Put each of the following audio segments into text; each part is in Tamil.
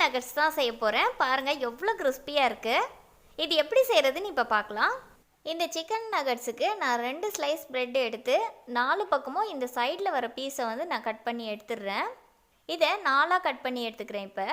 நகட்ஸ் தான் செய்ய போகிறேன். பாருங்கள் எவ்வளோ கிறிஸ்பியாக இருக்குது. இது எப்படி செய்கிறதுன்னு இப்போ பார்க்கலாம். இந்த சிக்கன் நகட்ஸுக்கு நான் 2 ஸ்லைஸ் பிரெட் எடுத்து 4 பக்கமும் இந்த சைடில் வர பீஸை வந்து நான் கட் பண்ணி எடுத்துடுறேன். இதை 4ஆக கட் பண்ணி எடுத்துக்கிறேன். இப்போ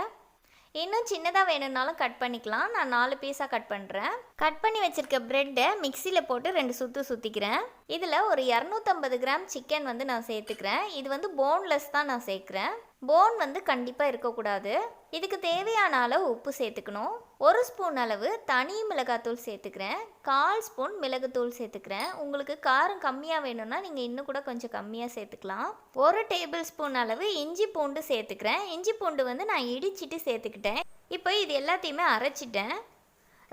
இன்னும் சின்னதாக வேணும்னாலும் கட் பண்ணிக்கலாம். நான் 4 பீஸாக கட் பண்ணுறேன். கட் பண்ணி வச்சுருக்க ப்ரெட்டை மிக்சியில் போட்டு 2 சுற்று சுற்றிக்கிறேன். இதில் ஒரு 250 கிராம் சிக்கன் வந்து நான் சேர்த்துக்கிறேன். இது வந்து போன்லெஸ் தான் நான் சேர்க்குறேன். போன் வந்து கண்டிப்பாக இருக்கக்கூடாது. இதுக்கு தேவையான அளவு உப்பு சேர்த்துக்கணும். 1 ஸ்பூன் அளவு தனி மிளகாத்தூள் சேர்த்துக்கிறேன். 1/4 ஸ்பூன் மிளகுத்தூள் சேர்த்துக்கிறேன். உங்களுக்கு காரம் கம்மியாக வேணும்னா நீங்கள் இன்னும் கூட கொஞ்சம் கம்மியாக சேர்த்துக்கலாம். 1 டேபிள் ஸ்பூன் அளவு இஞ்சி பூண்டு சேர்த்துக்கிறேன். இஞ்சி பூண்டு வந்து நான் இடிச்சிட்டு சேர்த்துக்கிட்டேன். இப்போ இது எல்லாத்தையுமே அரைச்சிட்டேன்.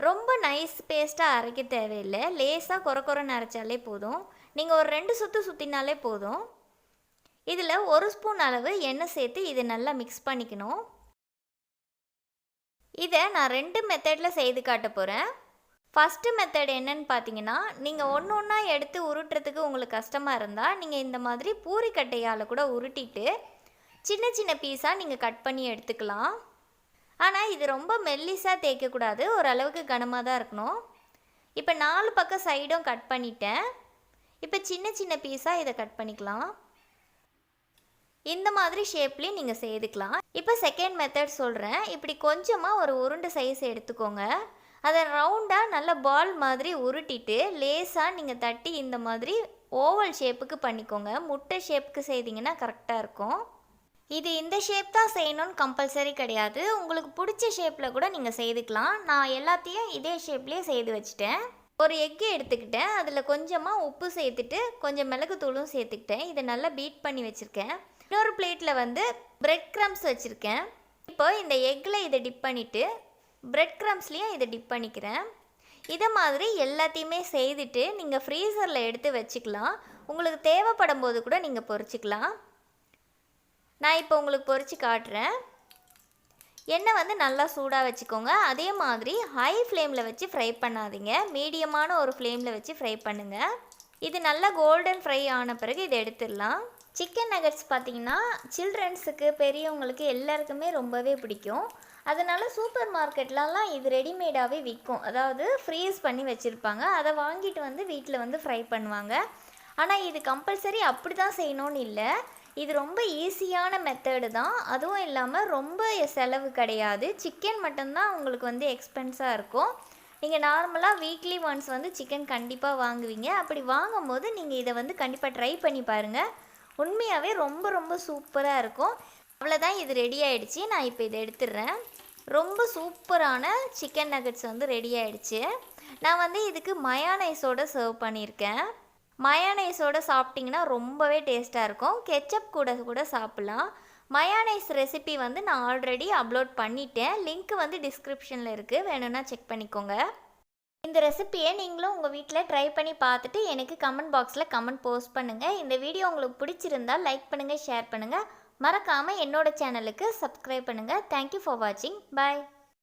ரொம்ப நைஸ் பேஸ்ட்டாக அரைக்க தேவையில்லை. லேசாக கொரன்னு அரைச்சாலே போதும். நீங்கள் ஒரு 2 சுற்று சுற்றினாலே போதும். இதில் 1 ஸ்பூன் அளவு எண்ணெய் சேர்த்து இதை நல்லா மிக்ஸ் பண்ணிக்கணும். இதை நான் 2 மெத்தடில் செய்து காட்ட போகிறேன். ஃபஸ்ட்டு மெத்தட் என்னன்னு பார்த்தீங்கன்னா, நீங்கள் ஒன்றா எடுத்து உருட்டுறதுக்கு உங்களுக்கு கஷ்டமாக இருந்தால் நீங்கள் இந்த மாதிரி பூரிக்கட்டையால் கூட உருட்டிட்டு சின்ன சின்ன பீஸாக நீங்கள் கட் பண்ணி எடுத்துக்கலாம். ஆனால் இது ரொம்ப மெல்லிஸாக தேய்க்கக்கூடாது, ஓரளவுக்கு கனமாக தான் இருக்கணும். இப்போ 4 பக்கம் சைடும் கட் பண்ணிட்டேன். இப்போ சின்ன சின்ன பீஸாக இதை கட் பண்ணிக்கலாம். இந்த மாதிரி ஷேப்லேயும் நீங்கள் செய்துக்கலாம். இப்போ செகண்ட் மெத்தட் சொல்கிறேன். இப்படி கொஞ்சமாக ஒரு உருண்டை சைஸ் எடுத்துக்கோங்க. அதை ரவுண்டாக நல்ல பால் மாதிரி உருட்டிட்டு லேசாக நீங்கள் தட்டி இந்த மாதிரி ஓவல் ஷேப்புக்கு பண்ணிக்கோங்க. முட்டை ஷேப்புக்கு செய்தீங்கன்னா கரெக்டாக இருக்கும். இது இந்த ஷேப் தான் செய்யணும்னு கம்பல்சரி கிடையாது. உங்களுக்கு பிடிச்ச ஷேப்பில் கூட நீங்கள் செய்துக்கலாம். நான் எல்லாத்தையும் இதே ஷேப்லேயே செய்து வச்சுட்டேன். ஒரு எக்கு எடுத்துக்கிட்டேன். அதில் கொஞ்சமாக உப்பு சேர்த்துட்டு கொஞ்சம் மிளகுத்தூளும் சேர்த்துக்கிட்டேன். இதை நல்லா பீட் பண்ணி வச்சுருக்கேன். இன்னொரு பிளேட்டில் வந்து பிரெட் க்ரம்ஸ் வச்சுருக்கேன். இப்போ இந்த எக்கில் இதை டிப் பண்ணிவிட்டு பிரெட் க்ரம்ஸ்லேயும் இதை டிப் பண்ணிக்கிறேன். இதை மாதிரி எல்லாத்தையுமே செய்துட்டு நீங்கள் ஃப்ரீசரில் எடுத்து வச்சுக்கலாம். உங்களுக்கு தேவைப்படும் போது கூட நீங்கள் பொரிச்சிக்கலாம். நான் இப்போ உங்களுக்கு பொரித்து காட்டுறேன். எண்ணெய் வந்து நல்லா சூடாக வச்சுக்கோங்க. அதே மாதிரி ஹை ஃப்ளேமில் வச்சு ஃப்ரை பண்ணாதீங்க. மீடியமான ஒரு ஃப்ளேமில் வச்சு ஃப்ரை பண்ணுங்கள். இது நல்லா கோல்டன் ஃப்ரை ஆன பிறகு இதை எடுத்துடலாம். சிக்கன் நகட்ஸ் பார்த்திங்கன்னா சில்ட்ரன்ஸுக்கு பெரியவங்களுக்கு எல்லாருக்குமே ரொம்பவே பிடிக்கும். அதனால் சூப்பர் மார்க்கெட்லலாம் இது ரெடிமேடாகவே விற்கும். அதாவது ஃப்ரீஸ் பண்ணி வச்சுருப்பாங்க. அதை வாங்கிட்டு வந்து வீட்டில் வந்து ஃப்ரை பண்ணுவாங்க. ஆனால் இது கம்பல்சரி அப்படி தான் செய்யணும்னு இல்லை. இது ரொம்ப ஈஸியான மெத்தடு தான். அதுவும் இல்லாமல் ரொம்ப செலவு கிடையாது. சிக்கன் மட்டும்தான் உங்களுக்கு வந்து எக்ஸ்பென்ஸாக இருக்கும். நீங்கள் நார்மலாக வீக்லி ஒன்ஸ் வந்து சிக்கன் கண்டிப்பாக வாங்குவீங்க. அப்படி வாங்கும்போது நீங்கள் இதை வந்து கண்டிப்பாக ட்ரை பண்ணி பாருங்கள். உண்மையாகவே ரொம்ப ரொம்ப சூப்பராக இருக்கும். அவ்வளோதான், இது ரெடி ஆகிடுச்சு. நான் இப்போ இதை எடுத்துடுறேன். ரொம்ப சூப்பரான சிக்கன் நகட்ஸ் வந்து ரெடி ஆகிடுச்சு. நான் வந்து இதுக்கு மயோனைஸோடு சர்வ் பண்ணியிருக்கேன். மயோனைஸோடு சாப்பிட்டிங்கன்னா ரொம்பவே டேஸ்ட்டாக இருக்கும். கெச்சப் கூட சாப்பிட்லாம். மயோனைஸ் ரெசிபி வந்து நான் ஆல்ரெடி அப்லோட் பண்ணிட்டேன். லிங்க் வந்து டிஸ்கிரிப்ஷனில் இருக்குது, வேணும்னா செக் பண்ணிக்கோங்க. இந்த ரெசிப்பியை நீங்களும் உங்கள் வீட்டில் ட்ரை பண்ணி பார்த்துட்டு எனக்கு கமெண்ட் பாக்ஸில் கமெண்ட் போஸ்ட் பண்ணுங்கள். இந்த வீடியோ உங்களுக்கு பிடிச்சிருந்தால் லைக் பண்ணுங்கள், ஷேர் பண்ணுங்கள். மறக்காமல் என்னோட சேனலுக்கு சப்ஸ்கிரைப் பண்ணுங்கள். தேங்க்யூ ஃபார் வாட்சிங். பாய்.